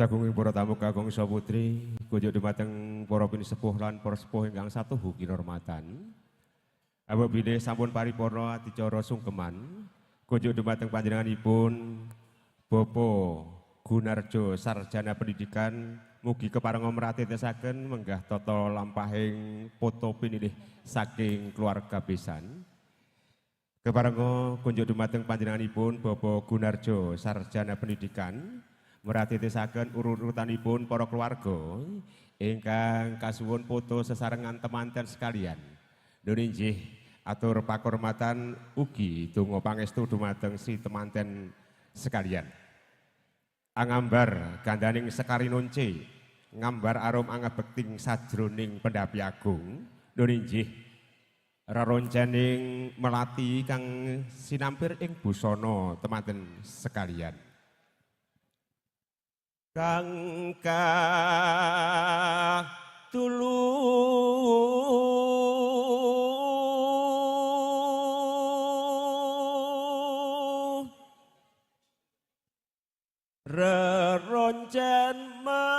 Sagunging para tamu kakung saputri, kunjuk dumateng para pinisepuh lan para sepuh ingkang satuhu kinurmatan. Apabila sampun paripurna adicara sungkeman, kunjuk dumateng panjenenganipun Bapak Gunarjo Sarjana Pendidikan, mugi keparenga mratitesaken menggah tata lampahing poto pinilih saking keluarga besan. Keparenga kunjuk dumateng panjenenganipun Bapak Gunarjo Sarjana Pendidikan, meratitesaken urut-urutanipun para keluarga ingkang kasuwun foto sesarengan temanten sekalian. Nuhun inggih atur pakurmatan ugi donga pangestu dumateng si temanten sekalian. Angambar gandaning Sekari Nonce, ngambar arum angabekting sajroning Pendhapi Agung. Nuhun inggih reroncening melati kang sinampir ing busana temanten sekalian. Kang katulu reroncen melati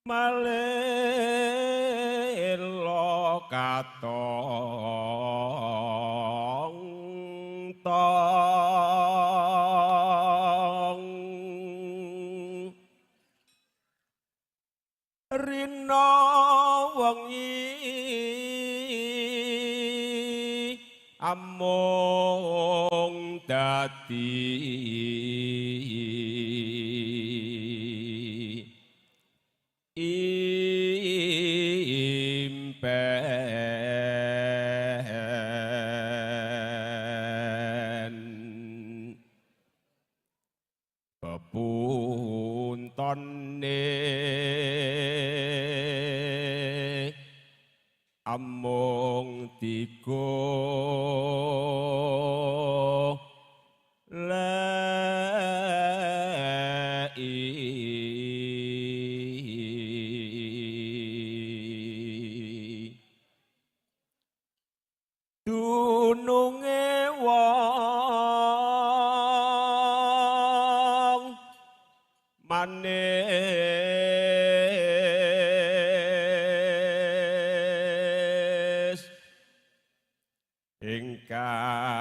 malelo katong tong rina wengi amung dadi impen pepuntone amung tiga dununge wong manis ingkang